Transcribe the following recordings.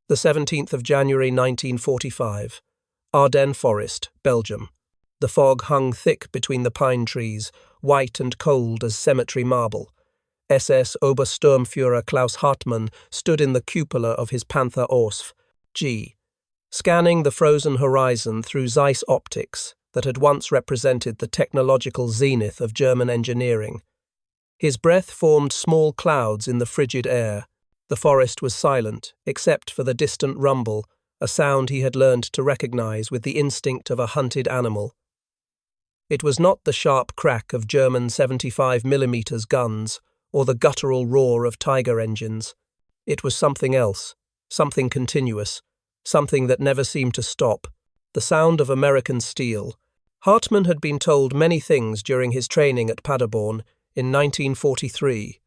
The 17th of January 1945. Ardennes Forest, Belgium. The fog hung thick between the pine trees, white and cold as cemetery marble. SS Obersturmführer Klaus Hartmann stood in the cupola of his Panther G, scanning the frozen horizon through Zeiss optics that had once represented the technological zenith of German engineering. His breath formed small clouds in the frigid air. The forest was silent, except for the distant rumble, a sound he had learned to recognize with the instinct of a hunted animal. It was not the sharp crack of German 75mm guns or the guttural roar of Tiger engines. It was something else, something continuous, something that never seemed to stop, the sound of American steel. Hartmann had been told many things during his training at Paderborn in 1943.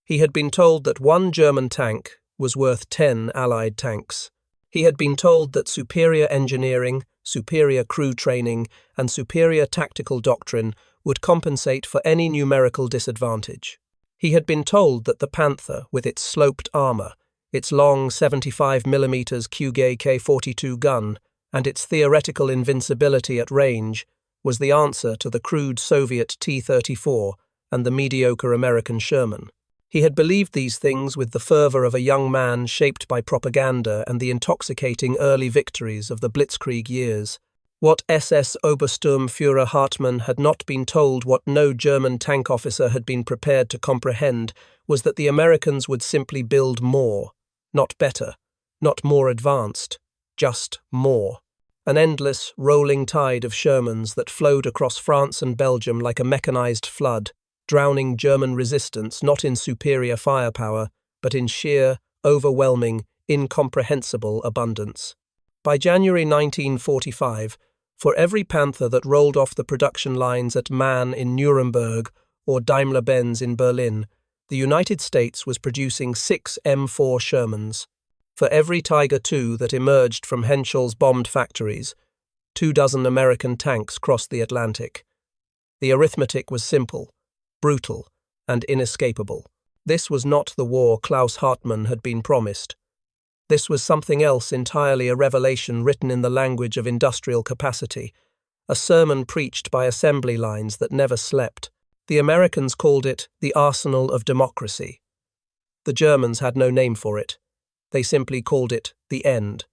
He had been told that one German tank was worth 10 Allied tanks. He had been told that superior engineering, superior crew training, and superior tactical doctrine would compensate for any numerical disadvantage. He had been told that the Panther, with its sloped armor, its long 75mm QG K-42 gun, and its theoretical invincibility at range, was the answer to the crude Soviet T-34 and the mediocre American Sherman. He had believed these things with the fervor of a young man shaped by propaganda and the intoxicating early victories of the Blitzkrieg years. What SS Obersturmführer Hartmann had not been told, what no German tank officer had been prepared to comprehend, was that the Americans would simply build more, not better, not more advanced, just more. An endless, rolling tide of Shermans that flowed across France and Belgium like a mechanized flood, drowning German resistance not in superior firepower, but in sheer, overwhelming, incomprehensible abundance. By January 1945, for every Panther that rolled off the production lines at MAN in Nuremberg or Daimler-Benz in Berlin, the United States was producing 6 M4 Shermans. For every Tiger II that emerged from Henschel's bombed factories, 24 American tanks crossed the Atlantic. The arithmetic was simple, brutal, and inescapable. This was not the war Klaus Hartmann had been promised. This was something else entirely, a revelation written in the language of industrial capacity, a sermon preached by assembly lines that never slept. The Americans called it the arsenal of democracy. The Germans had no name for it. They simply called it the end.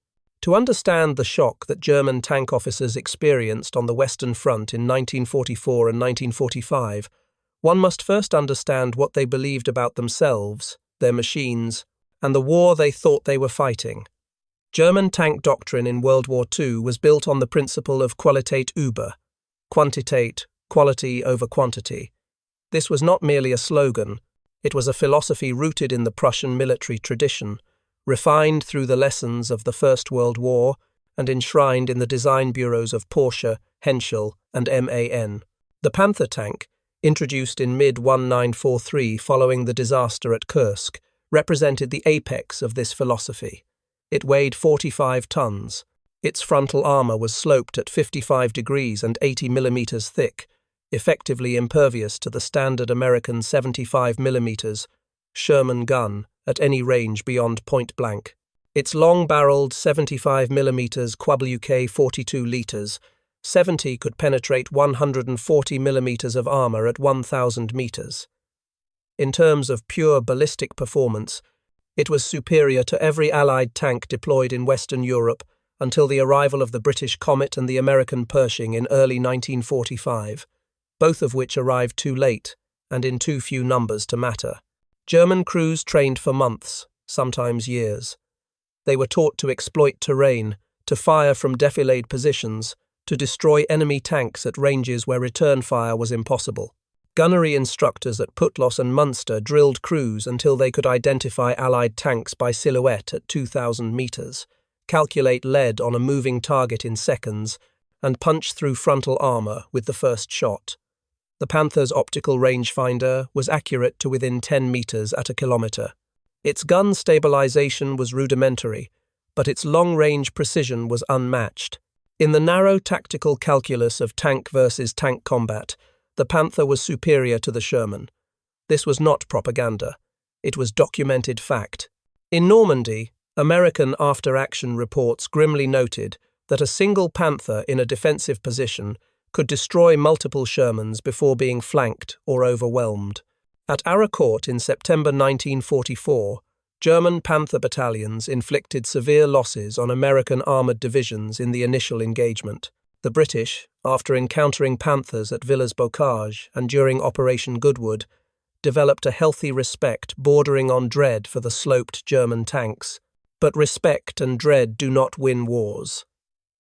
To understand the shock that German tank officers experienced on the Western Front in 1944 and 1945, one must first understand what they believed about themselves, their machines, and the war they thought they were fighting. German tank doctrine in World War II was built on the principle of Qualität über, quantitate, quality over quantity. This was not merely a slogan, it was a philosophy rooted in the Prussian military tradition, refined through the lessons of the First World War and enshrined in the design bureaus of Porsche, Henschel, and MAN. The Panther tank, introduced in mid-1943 following the disaster at Kursk, represented the apex of this philosophy. It weighed 45 tons. Its frontal armor was sloped at 55 degrees and 80 millimeters thick, effectively impervious to the standard American 75mm Sherman gun at any range beyond point blank. Its long-barreled 75mm WK 42 liters, 70 could penetrate 140 millimeters of armor at 1,000 meters. In terms of pure ballistic performance, it was superior to every Allied tank deployed in Western Europe until the arrival of the British Comet and the American Pershing in early 1945, both of which arrived too late and in too few numbers to matter. German crews trained for months, sometimes years. They were taught to exploit terrain, to fire from defilade positions, to destroy enemy tanks at ranges where return fire was impossible. Gunnery instructors at Putlos and Munster drilled crews until they could identify Allied tanks by silhouette at 2,000 meters, calculate lead on a moving target in seconds, and punch through frontal armor with the first shot. The Panther's optical rangefinder was accurate to within 10 meters at a kilometer. Its gun stabilization was rudimentary, but its long-range precision was unmatched. In the narrow tactical calculus of tank versus tank combat, the Panther was superior to the Sherman. This was not propaganda. It was documented fact. In Normandy, American after-action reports grimly noted that a single Panther in a defensive position could destroy multiple Shermans before being flanked or overwhelmed. At Aracourt in September 1944, German Panther battalions inflicted severe losses on American armoured divisions in the initial engagement. The British, after encountering Panthers at Villers-Bocage and during Operation Goodwood, developed a healthy respect bordering on dread for the sloped German tanks. But respect and dread do not win wars.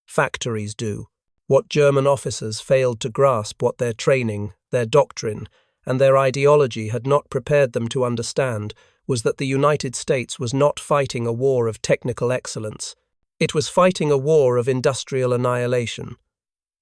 Factories do. What German officers failed to grasp what their training, their doctrine, and their ideology had not prepared them to understand was that the United States was not fighting a war of technical excellence. It was fighting a war of industrial annihilation.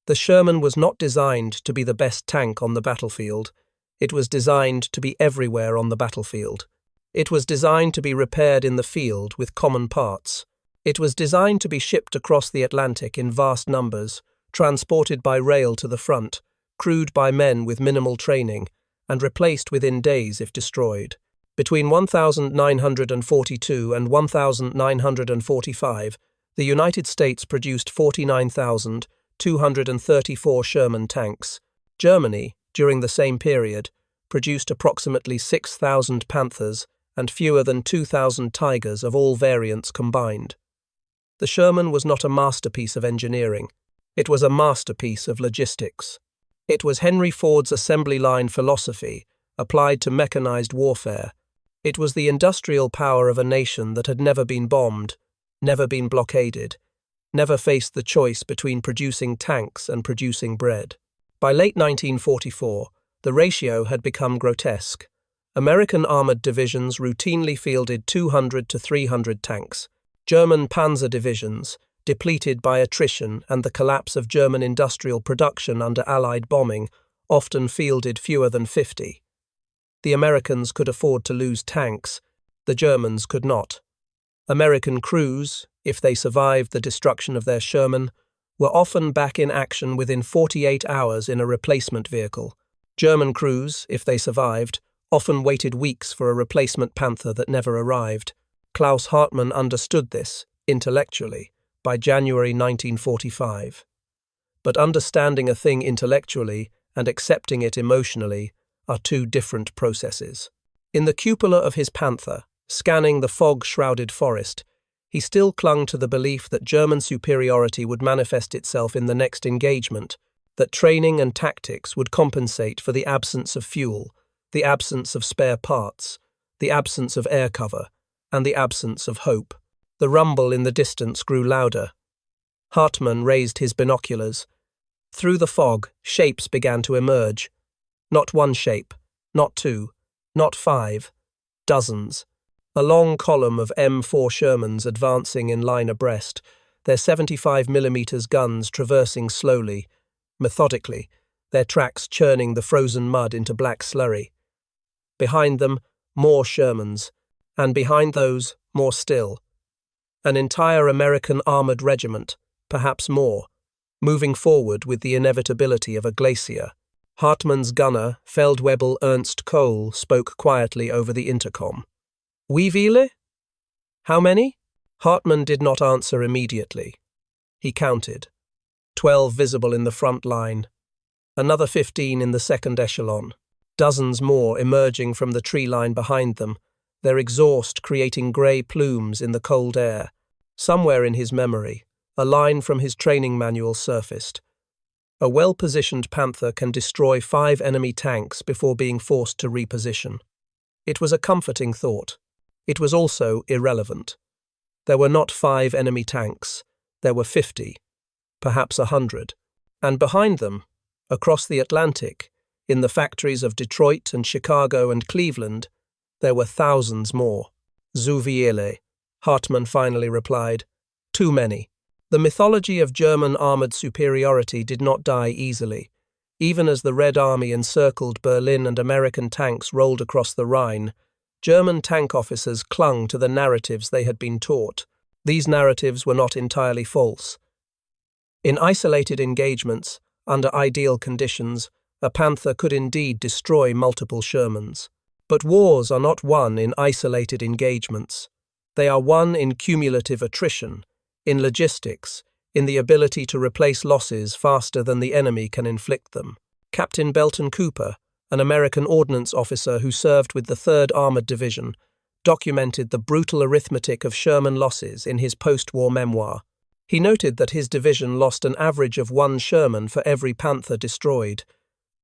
The Sherman was not designed to be the best tank on the battlefield. It was designed to be everywhere on the battlefield. It was designed to be repaired in the field with common parts. It was designed to be shipped across the Atlantic in vast numbers, transported by rail to the front, crewed by men with minimal training, and replaced within days if destroyed. Between 1942 and 1945, the United States produced 49,234 Sherman tanks. Germany, during the same period, produced approximately 6,000 Panthers and fewer than 2,000 Tigers of all variants combined. The Sherman was not a masterpiece of engineering. It was a masterpiece of logistics. It was Henry Ford's assembly line philosophy applied to mechanized warfare. It was the industrial power of a nation that had never been bombed, never been blockaded, never faced the choice between producing tanks and producing bread. By late 1944, the ratio had become grotesque. American armored divisions routinely fielded 200 to 300 tanks. German panzer divisions, depleted by attrition and the collapse of German industrial production under Allied bombing, often fielded fewer than 50. The Americans could afford to lose tanks, the Germans could not. American crews, if they survived the destruction of their Sherman, were often back in action within 48 hours in a replacement vehicle. German crews, if they survived, often waited weeks for a replacement Panther that never arrived. Klaus Hartmann understood this, intellectually, by January 1945. But understanding a thing intellectually and accepting it emotionally are two different processes. In the cupola of his Panther, scanning the fog-shrouded forest, he still clung to the belief that German superiority would manifest itself in the next engagement, that training and tactics would compensate for the absence of fuel, the absence of spare parts, the absence of air cover, and the absence of hope. The rumble in the distance grew louder. Hartmann raised his binoculars. Through the fog, shapes began to emerge. Not one shape, not two, not five, dozens. A long column of M4 Shermans advancing in line abreast, their 75mm guns traversing slowly, methodically, their tracks churning the frozen mud into black slurry. Behind them, more Shermans, and behind those, more still. An entire American armored regiment, perhaps more, moving forward with the inevitability of a glacier. Hartmann's gunner, Feldwebel Ernst Kohl, spoke quietly over the intercom. "Wie viele? How many?" Hartmann did not answer immediately. He counted. 12 visible in the front line, another 15 in the second echelon, dozens more emerging from the tree line behind them, their exhaust creating grey plumes in the cold air. Somewhere in his memory, a line from his training manual surfaced. A well-positioned Panther can destroy 5 enemy tanks before being forced to reposition. It was a comforting thought. It was also irrelevant. There were not 5 enemy tanks. There were 50, perhaps 100. And behind them, across the Atlantic, in the factories of Detroit and Chicago and Cleveland, there were thousands more. "Zu viele," Hartmann finally replied. "Too many." The mythology of German armoured superiority did not die easily. Even as the Red Army encircled Berlin and American tanks rolled across the Rhine, German tank officers clung to the narratives they had been taught. These narratives were not entirely false. In isolated engagements, under ideal conditions, a Panther could indeed destroy multiple Shermans. But wars are not won in isolated engagements. They are won in cumulative attrition, in logistics, in the ability to replace losses faster than the enemy can inflict them. Captain Belton Cooper, an American ordnance officer who served with the 3rd Armored Division, documented the brutal arithmetic of Sherman losses in his post-war memoir. He noted that his division lost an average of 1 Sherman for every Panther destroyed.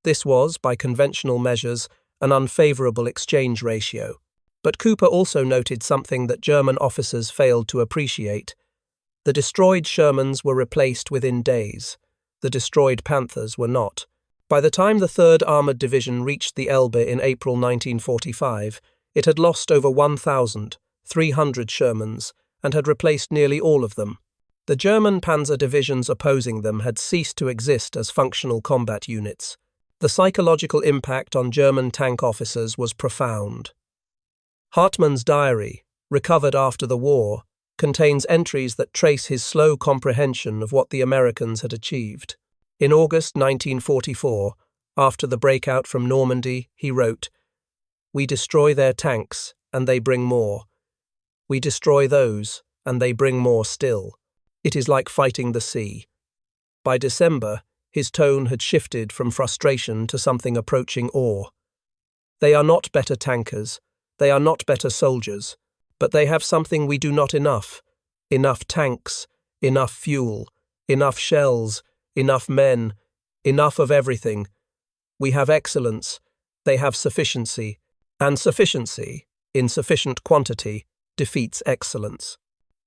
This was, by conventional measures, an unfavorable exchange ratio. But Cooper also noted something that German officers failed to appreciate. The destroyed Shermans were replaced within days. The destroyed Panthers were not. By the time the 3rd Armored Division reached the Elbe in April 1945, it had lost over 1,300 Shermans and had replaced nearly all of them. The German panzer divisions opposing them had ceased to exist as functional combat units. The psychological impact on German tank officers was profound. Hartmann's diary, recovered after the war, contains entries that trace his slow comprehension of what the Americans had achieved. In August 1944, after the breakout from Normandy, he wrote, "We destroy their tanks, and they bring more. We destroy those, and they bring more still. It is like fighting the sea." By December, his tone had shifted from frustration to something approaching awe. "They are not better tankers, they are not better soldiers, but they have something we do not enough. Enough tanks, enough fuel, enough shells, enough men, enough of everything. We have excellence, they have sufficiency, and sufficiency, in sufficient quantity, defeats excellence."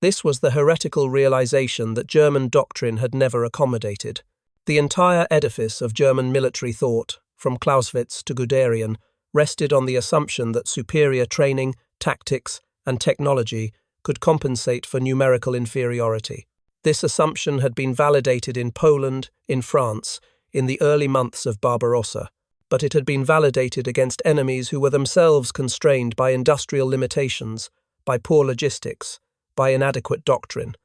This was the heretical realization that German doctrine had never accommodated. The entire edifice of German military thought, from Clausewitz to Guderian, rested on the assumption that superior training, tactics, and technology could compensate for numerical inferiority. This assumption had been validated in Poland, in France, in the early months of Barbarossa, but it had been validated against enemies who were themselves constrained by industrial limitations, by poor logistics, by inadequate doctrine.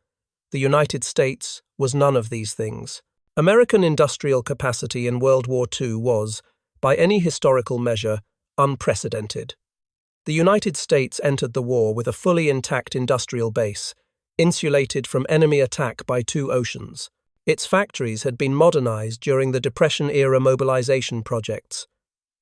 The United States was none of these things. American industrial capacity in World War II was, by any historical measure, unprecedented. The United States entered the war with a fully intact industrial base, insulated from enemy attack by 2 oceans. Its factories had been modernized during the Depression-era mobilization projects.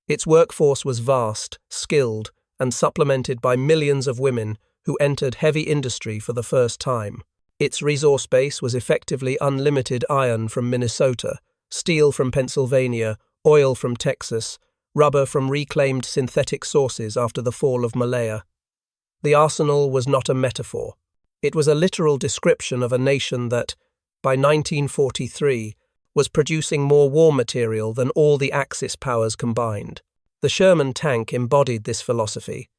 Its workforce was vast, skilled, and supplemented by millions of women who entered heavy industry for the first time. Its resource base was effectively unlimited iron from Minnesota, steel from Pennsylvania, oil from Texas, rubber from reclaimed synthetic sources after the fall of Malaya. The arsenal was not a metaphor. It was a literal description of a nation that, by 1943, was producing more war material than all the Axis powers combined. The Sherman tank embodied this philosophy.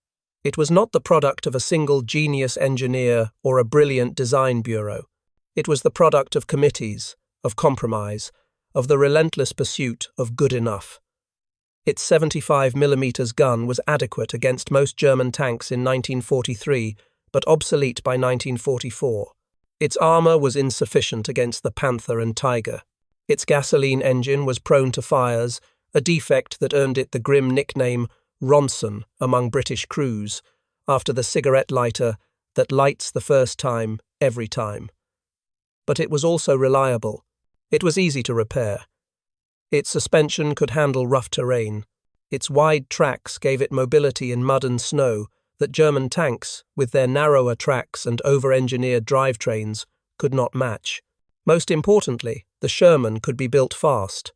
It was not the product of a single genius engineer or a brilliant design bureau. It was the product of committees, of compromise, of the relentless pursuit of good enough. Its 75mm gun was adequate against most German tanks in 1943, but obsolete by 1944. Its armor was insufficient against the Panther and Tiger. Its gasoline engine was prone to fires, a defect that earned it the grim nickname Ronson among British crews, after the cigarette lighter that lights the first time, every time. But it was also reliable. It was easy to repair. Its suspension could handle rough terrain. Its wide tracks gave it mobility in mud and snow that German tanks, with their narrower tracks and over-engineered drivetrains, could not match. Most importantly, the Sherman could be built fast.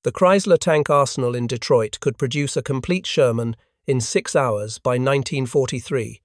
The Chrysler tank arsenal in Detroit could produce a complete Sherman in 6 hours by 1943.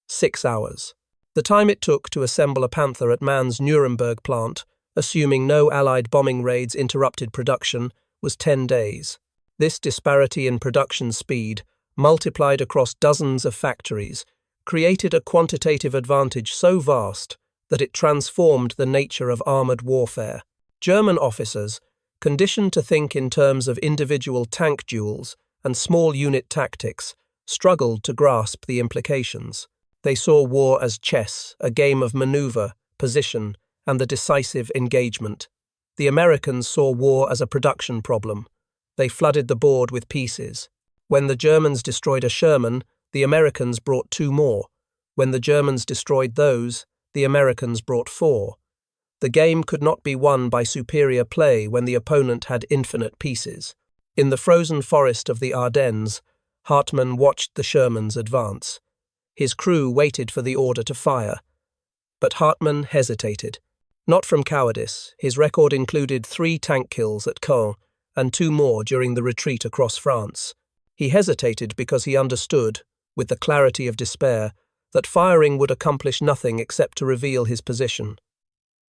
6 hours. The time it took to assemble a Panther at Mann's Nuremberg plant, assuming no Allied bombing raids interrupted production, was 10 days. This disparity in production speed, multiplied across dozens of factories, created a quantitative advantage so vast that it transformed the nature of armored warfare. German officers, conditioned to think in terms of individual tank duels and small unit tactics, struggled to grasp the implications. They saw war as chess, a game of maneuver, position, and the decisive engagement. The Americans saw war as a production problem. They flooded the board with pieces. When the Germans destroyed a Sherman, the Americans brought 2 more. When the Germans destroyed those, the Americans brought 4. The game could not be won by superior play when the opponent had infinite pieces. In the frozen forest of the Ardennes, Hartmann watched the Shermans advance. His crew waited for the order to fire. But Hartmann hesitated. Not from cowardice. His record included 3 tank kills at Caen and 2 more during the retreat across France. He hesitated because he understood, with the clarity of despair, that firing would accomplish nothing except to reveal his position.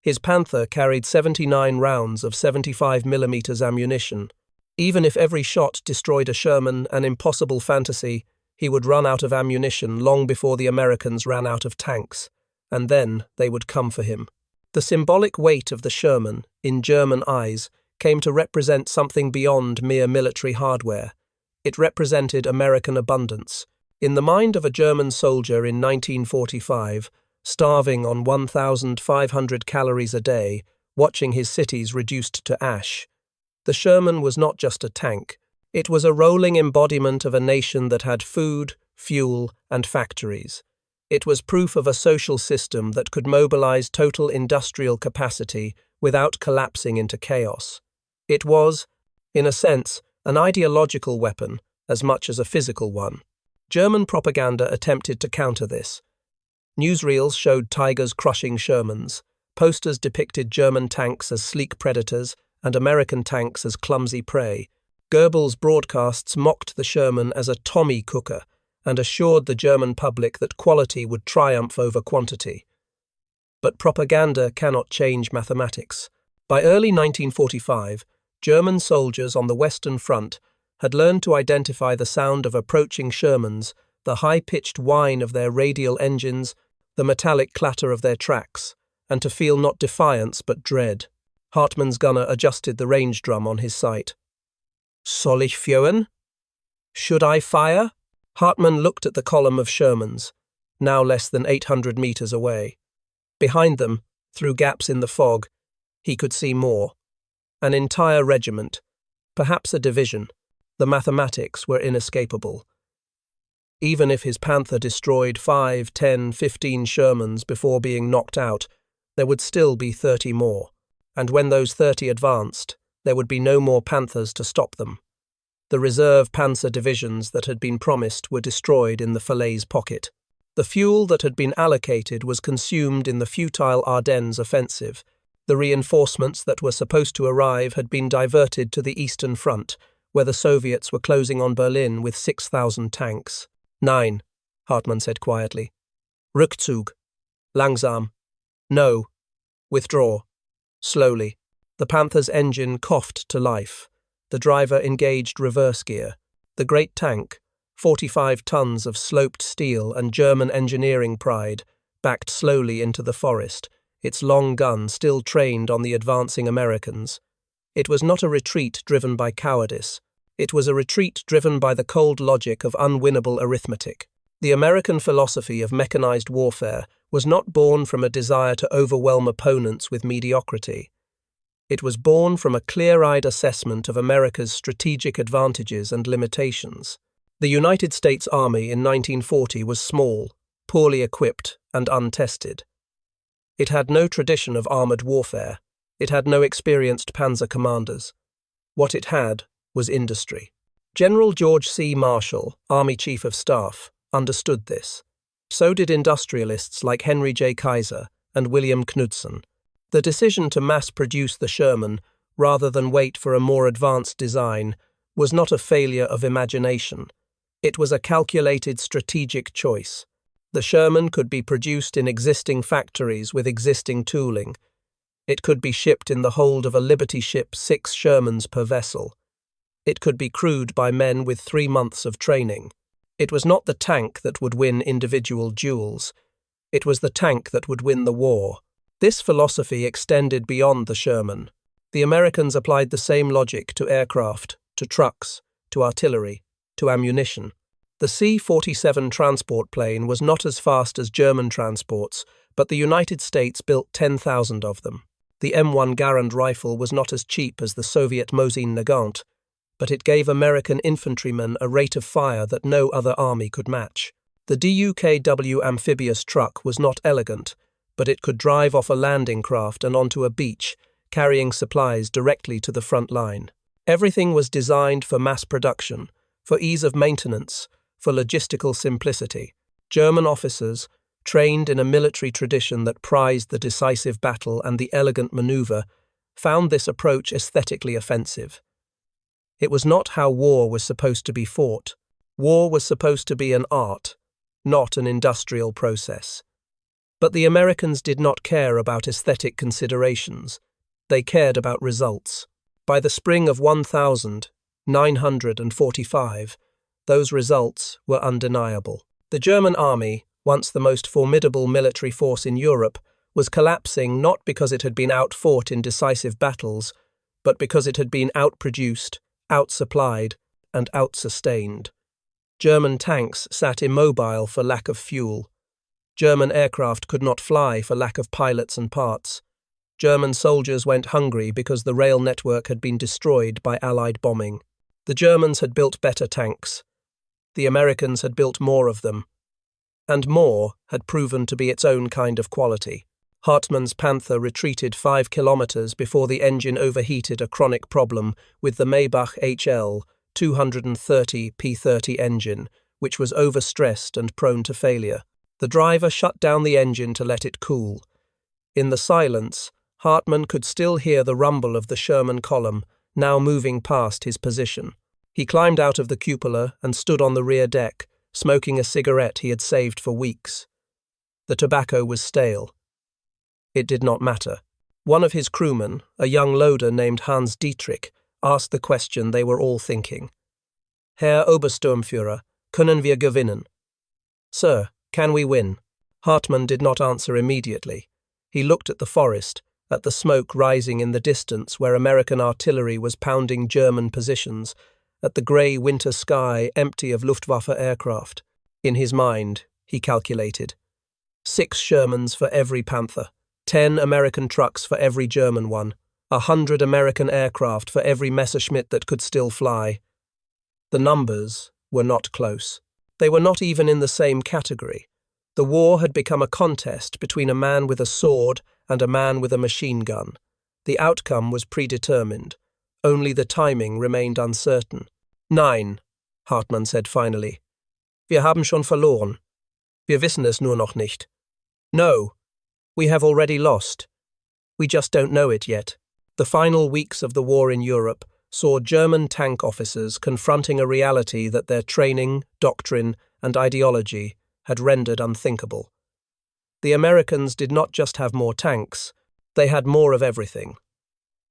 His Panther carried 79 rounds of 75mm ammunition. Even if every shot destroyed a Sherman, an impossible fantasy, he would run out of ammunition long before the Americans ran out of tanks, and then they would come for him. The symbolic weight of the Sherman, in German eyes, came to represent something beyond mere military hardware. It represented American abundance. In the mind of a German soldier in 1945, starving on 1,500 calories a day, watching his cities reduced to ash, the Sherman was not just a tank. It was a rolling embodiment of a nation that had food, fuel, and factories. It was proof of a social system that could mobilize total industrial capacity without collapsing into chaos. It was, in a sense, an ideological weapon as much as a physical one. German propaganda attempted to counter this. Newsreels showed Tigers crushing Shermans. Posters depicted German tanks as sleek predators and American tanks as clumsy prey. Goebbels' broadcasts mocked the Sherman as a Tommy cooker and assured the German public that quality would triumph over quantity. But propaganda cannot change mathematics. By early 1945, German soldiers on the Western Front had learned to identify the sound of approaching Shermans, the high-pitched whine of their radial engines, the metallic clatter of their tracks, and to feel not defiance but dread. Hartmann's gunner adjusted the range drum on his sight. "Soll ich führen? Should I fire?" Hartmann looked at the column of Shermans, now less than 800 meters away. Behind them, through gaps in the fog, he could see more. An entire regiment, perhaps a division. The mathematics were inescapable. Even if his Panther destroyed 5, 10, 15 Shermans before being knocked out, there would still be 30 more. And when those 30 advanced, there would be no more Panthers to stop them. The reserve panzer divisions that had been promised were destroyed in the Falaise pocket. The fuel that had been allocated was consumed in the futile Ardennes offensive. The reinforcements that were supposed to arrive had been diverted to the Eastern Front, where the Soviets were closing on Berlin with 6,000 tanks. "Nein," Hartmann said quietly. "Rückzug. Langsam. No. Withdraw. Slowly." The Panther's engine coughed to life. The driver engaged reverse gear. The great tank, 45 tons of sloped steel and German engineering pride, backed slowly into the forest, its long gun still trained on the advancing Americans. It was not a retreat driven by cowardice. It was a retreat driven by the cold logic of unwinnable arithmetic. The American philosophy of mechanized warfare was not born from a desire to overwhelm opponents with mediocrity. It was born from a clear-eyed assessment of America's strategic advantages and limitations. The United States Army in 1940 was small, poorly equipped, and untested. It had no tradition of armored warfare. It had no experienced panzer commanders. What it had was industry. General George C. Marshall, Army Chief of Staff, understood this. So did industrialists like Henry J. Kaiser and William Knudsen. The decision to mass-produce the Sherman, rather than wait for a more advanced design, was not a failure of imagination. It was a calculated strategic choice. The Sherman could be produced in existing factories with existing tooling. It could be shipped in the hold of a Liberty ship 6 Shermans per vessel. It could be crewed by men with 3 months of training. It was not the tank that would win individual duels. It was the tank that would win the war. This philosophy extended beyond the Sherman. The Americans applied the same logic to aircraft, to trucks, to artillery, to ammunition. The C-47 transport plane was not as fast as German transports, but the United States built 10,000 of them. The M1 Garand rifle was not as cheap as the Soviet Mosin Nagant, but it gave American infantrymen a rate of fire that no other army could match. The DUKW amphibious truck was not elegant, but it could drive off a landing craft and onto a beach, carrying supplies directly to the front line. Everything was designed for mass production, for ease of maintenance, for logistical simplicity. German officers, trained in a military tradition that prized the decisive battle and the elegant maneuver, found this approach aesthetically offensive. It was not how war was supposed to be fought. War was supposed to be an art, not an industrial process. But the Americans did not care about aesthetic considerations. They cared about results. By the spring of 1945, those results were undeniable. The German army, once the most formidable military force in Europe, was collapsing not because it had been outfought in decisive battles, but because it had been outproduced, outsupplied, and outsustained. German tanks sat immobile for lack of fuel. German aircraft could not fly for lack of pilots and parts. German soldiers went hungry because the rail network had been destroyed by Allied bombing. The Germans had built better tanks. The Americans had built more of them. And more had proven to be its own kind of quality. Hartmann's Panther retreated 5 kilometers before the engine overheated, a chronic problem with the Maybach HL 230 P30 engine, which was overstressed and prone to failure. The driver shut down the engine to let it cool. In the silence, Hartmann could still hear the rumble of the Sherman column, now moving past his position. He climbed out of the cupola and stood on the rear deck, smoking a cigarette he had saved for weeks. The tobacco was stale. It did not matter. One of his crewmen, a young loader named Hans Dietrich, asked the question they were all thinking. Herr Obersturmführer, können wir gewinnen? Sir, can we win? Hartmann did not answer immediately. He looked at the forest, at the smoke rising in the distance where American artillery was pounding German positions, at the grey winter sky empty of Luftwaffe aircraft. In his mind, he calculated. 6 Shermans for every Panther, 10 American trucks for every German one, 100 American aircraft for every Messerschmitt that could still fly. The numbers were not close. They were not even in the same category. The war had become a contest between a man with a sword and a man with a machine gun. The outcome was predetermined. Only the timing remained uncertain. Nein, Hartmann said finally. Wir haben schon verloren. Wir wissen es nur noch nicht. No, we have already lost. We just don't know it yet. The final weeks of the war in Europe saw German tank officers confronting a reality that their training, doctrine, and ideology had rendered unthinkable. The Americans did not just have more tanks, they had more of everything.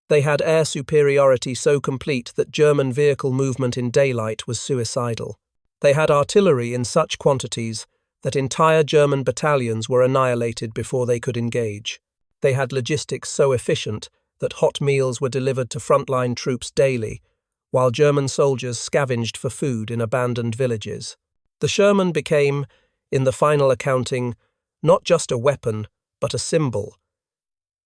They had air superiority so complete that German vehicle movement in daylight was suicidal. They had artillery in such quantities that entire German battalions were annihilated before they could engage. They had logistics so efficient that hot meals were delivered to frontline troops daily, while German soldiers scavenged for food in abandoned villages. The Sherman became, in the final accounting, not just a weapon, but a symbol.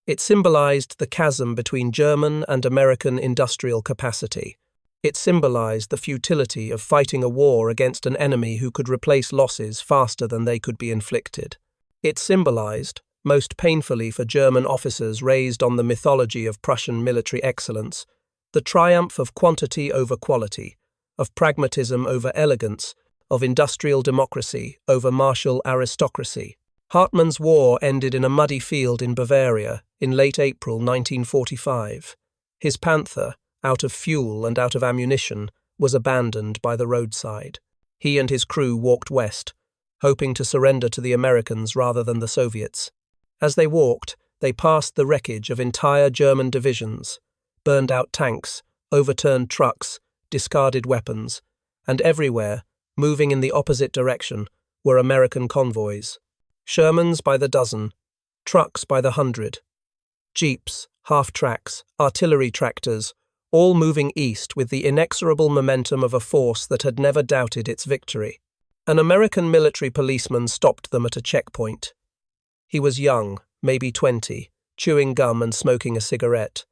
It symbolized the chasm between German and American industrial capacity. It symbolized the futility of fighting a war against an enemy who could replace losses faster than they could be inflicted. It symbolized, most painfully for German officers raised on the mythology of Prussian military excellence, the triumph of quantity over quality, of pragmatism over elegance, of industrial democracy over martial aristocracy. Hartmann's war ended in a muddy field in Bavaria in late April 1945. His Panther, out of fuel and out of ammunition, was abandoned by the roadside. He and his crew walked west, hoping to surrender to the Americans rather than the Soviets. As they walked, they passed the wreckage of entire German divisions, burned-out tanks, overturned trucks, discarded weapons, and everywhere, moving in the opposite direction, were American convoys. Shermans by the dozen, trucks by the 100, jeeps, half-tracks, artillery tractors, all moving east with the inexorable momentum of a force that had never doubted its victory. An American military policeman stopped them at a checkpoint. He was young, maybe 20, chewing gum and smoking a cigarette.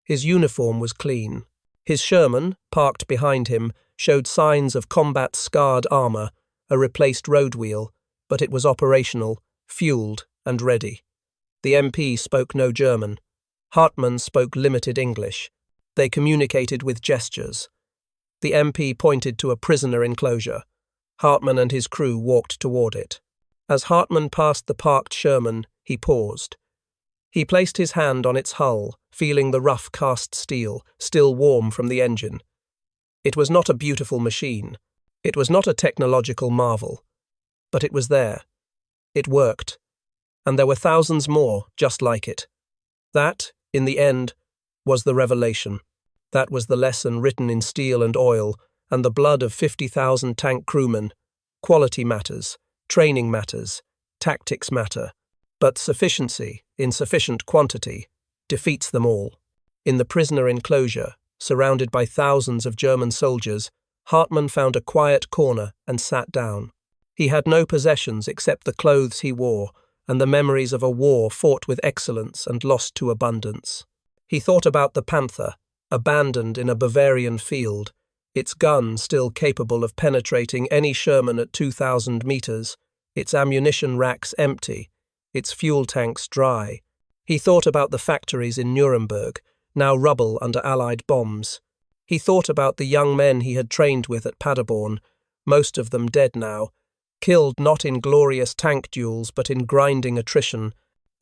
His uniform was clean. His Sherman, parked behind him, showed signs of combat-scarred armor, a replaced road wheel, but it was operational, fueled, and ready. The MP spoke no German. Hartmann spoke limited English. They communicated with gestures. The MP pointed to a prisoner enclosure. Hartmann and his crew walked toward it. As Hartmann passed the parked Sherman, he paused. He placed his hand on its hull, feeling the rough cast steel, still warm from the engine. It was not a beautiful machine. It was not a technological marvel. But it was there. It worked. And there were thousands more just like it. That, in the end, was the revelation. That was the lesson written in steel and oil and the blood of 50,000 tank crewmen. Quality matters, training matters, tactics matter, but sufficiency, in sufficient quantity, defeats them all. In the prisoner enclosure, surrounded by thousands of German soldiers, Hartmann found a quiet corner and sat down. He had no possessions except the clothes he wore and the memories of a war fought with excellence and lost to abundance. He thought about the Panther, abandoned in a Bavarian field, its gun still capable of penetrating any Sherman at 2,000 meters, its ammunition racks empty, its fuel tanks dry. He thought about the factories in Nuremberg, now rubble under Allied bombs. He thought about the young men he had trained with at Paderborn, most of them dead now, killed not in glorious tank duels but in grinding attrition,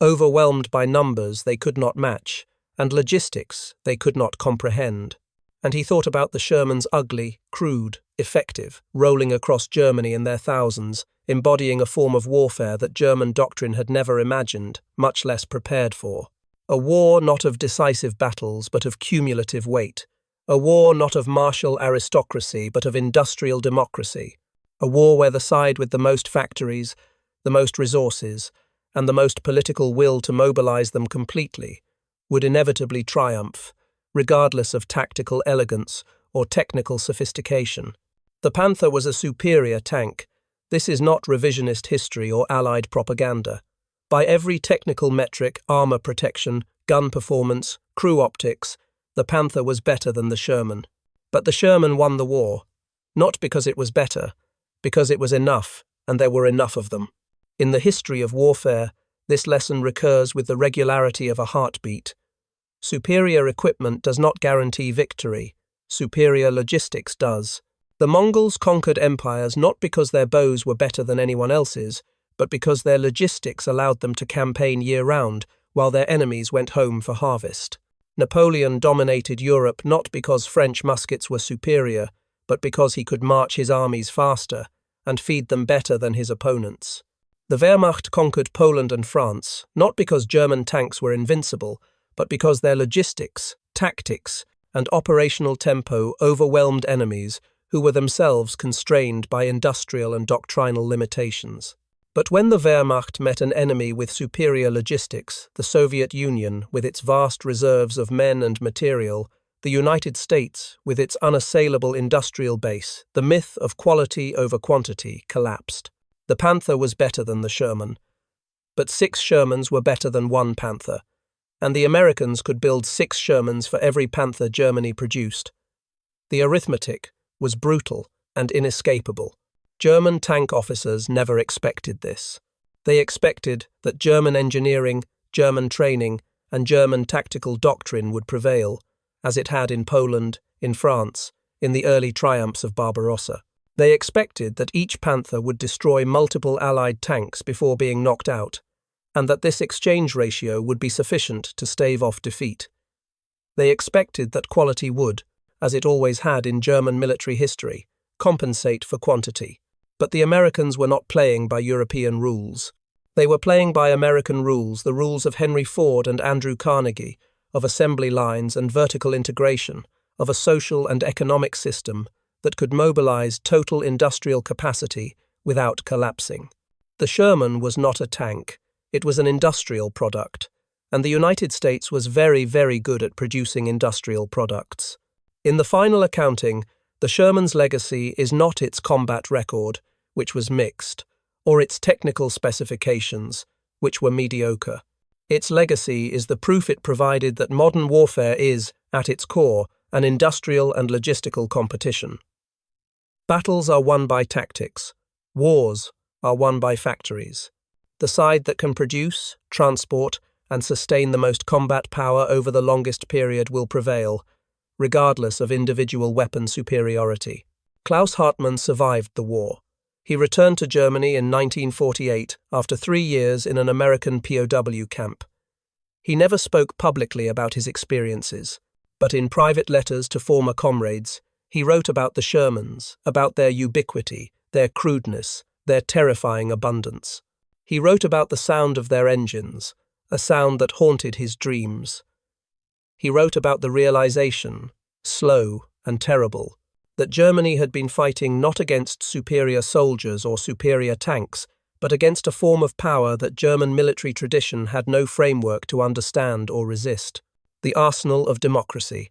overwhelmed by numbers they could not match, and logistics they could not comprehend. And he thought about the Shermans ugly, crude, effective, rolling across Germany in their thousands, embodying a form of warfare that German doctrine had never imagined, much less prepared for. A war not of decisive battles but of cumulative weight. A war not of martial aristocracy but of industrial democracy. A war where the side with the most factories, the most resources, and the most political will to mobilize them completely would inevitably triumph, regardless of tactical elegance or technical sophistication. The Panther was a superior tank. This is not revisionist history or Allied propaganda. By every technical metric, armor protection, gun performance, crew optics, the Panther was better than the Sherman. But the Sherman won the war, not because it was better, because it was enough, and there were enough of them. In the history of warfare, this lesson recurs with the regularity of a heartbeat. Superior equipment does not guarantee victory. Superior logistics does. The Mongols conquered empires not because their bows were better than anyone else's, but because their logistics allowed them to campaign year-round while their enemies went home for harvest. Napoleon dominated Europe not because French muskets were superior, but because he could march his armies faster and feed them better than his opponents. The Wehrmacht conquered Poland and France, not because German tanks were invincible, but because their logistics, tactics, and operational tempo overwhelmed enemies who were themselves constrained by industrial and doctrinal limitations. But when the Wehrmacht met an enemy with superior logistics, the Soviet Union with its vast reserves of men and material, the United States with its unassailable industrial base, the myth of quality over quantity collapsed. The Panther was better than the Sherman. But 6 Shermans were better than 1 Panther, and the Americans could build 6 Shermans for every Panther Germany produced. The arithmetic was brutal and inescapable. German tank officers never expected this. They expected that German engineering, German training, and German tactical doctrine would prevail, as it had in Poland, in France, in the early triumphs of Barbarossa. They expected that each Panther would destroy multiple Allied tanks before being knocked out, and that this exchange ratio would be sufficient to stave off defeat. They expected that quality would, as it always had in German military history, compensate for quantity. But the Americans were not playing by European rules. They were playing by American rules, the rules of Henry Ford and Andrew Carnegie, of assembly lines and vertical integration, of a social and economic system that could mobilize total industrial capacity without collapsing. The Sherman was not a tank. It was an industrial product, and the United States was very, very good at producing industrial products. In the final accounting, the Sherman's legacy is not its combat record, which was mixed, or its technical specifications, which were mediocre. Its legacy is the proof it provided that modern warfare is, at its core, an industrial and logistical competition. Battles are won by tactics. Wars are won by factories. The side that can produce, transport, and sustain the most combat power over the longest period will prevail, regardless of individual weapon superiority. Klaus Hartmann survived the war. He returned to Germany in 1948 after 3 years in an American POW camp. He never spoke publicly about his experiences, but in private letters to former comrades, he wrote about the Shermans, about their ubiquity, their crudeness, their terrifying abundance. He wrote about the sound of their engines, a sound that haunted his dreams. He wrote about the realization, slow and terrible, that Germany had been fighting not against superior soldiers or superior tanks, but against a form of power that German military tradition had no framework to understand or resist. The arsenal of democracy.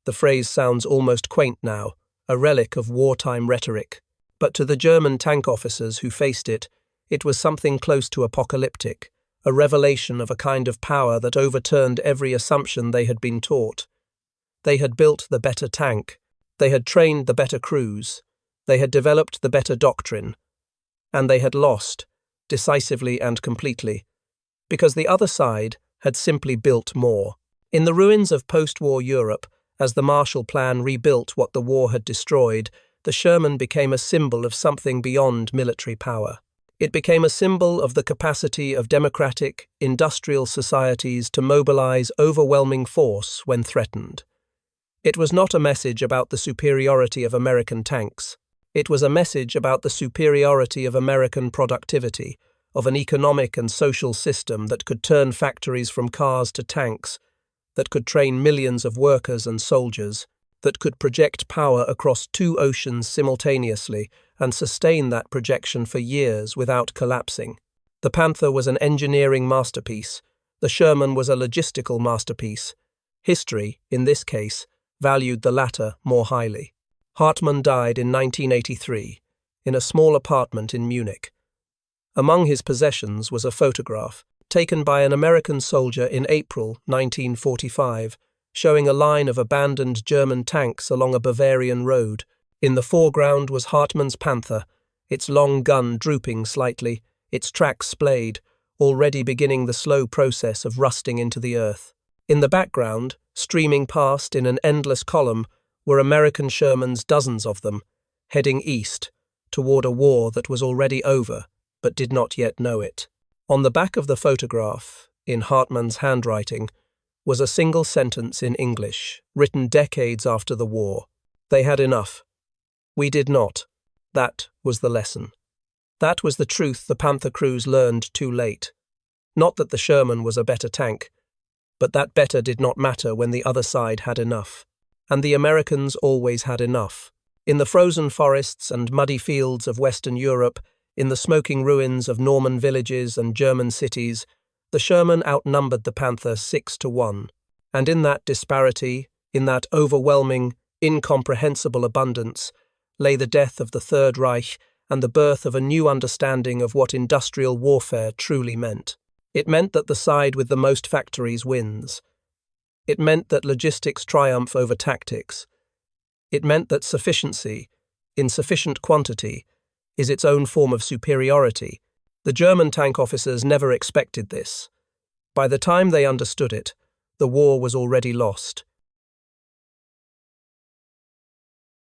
The phrase sounds almost quaint now, a relic of wartime rhetoric. But to the German tank officers who faced it, it was something close to apocalyptic, a revelation of a kind of power that overturned every assumption they had been taught. They had built the better tank, they had trained the better crews, they had developed the better doctrine, and they had lost, decisively and completely, because the other side had simply built more. In the ruins of post-war Europe, as the Marshall Plan rebuilt what the war had destroyed, the Sherman became a symbol of something beyond military power. It became a symbol of the capacity of democratic, industrial societies to mobilize overwhelming force when threatened. It was not a message about the superiority of American tanks. It was a message about the superiority of American productivity, of an economic and social system that could turn factories from cars to tanks, that could train millions of workers and soldiers, that could project power across 2 oceans simultaneously and sustain that projection for years without collapsing. The Panther was an engineering masterpiece. The Sherman was a logistical masterpiece. History, in this case, valued the latter more highly. Hartmann died in 1983, in a small apartment in Munich. Among his possessions was a photograph, taken by an American soldier in April 1945, showing a line of abandoned German tanks along a Bavarian road. In the foreground was Hartmann's Panther, its long gun drooping slightly, its tracks splayed, already beginning the slow process of rusting into the earth. In the background, streaming past in an endless column, were American Shermans, dozens of them, heading east, toward a war that was already over, but did not yet know it. On the back of the photograph, in Hartmann's handwriting, was a single sentence in English, written decades after the war. They had enough. We did not. That was the lesson. That was the truth the Panther crews learned too late. Not that the Sherman was a better tank, but that better did not matter when the other side had enough. And the Americans always had enough. In the frozen forests and muddy fields of Western Europe, in the smoking ruins of Norman villages and German cities, the Sherman outnumbered the Panther 6-1. And in that disparity, in that overwhelming, incomprehensible abundance, lay the death of the Third Reich and the birth of a new understanding of what industrial warfare truly meant. It meant that the side with the most factories wins. It meant that logistics triumph over tactics. It meant that sufficiency, in sufficient quantity, is its own form of superiority. The German tank officers never expected this. By the time they understood it, the war was already lost.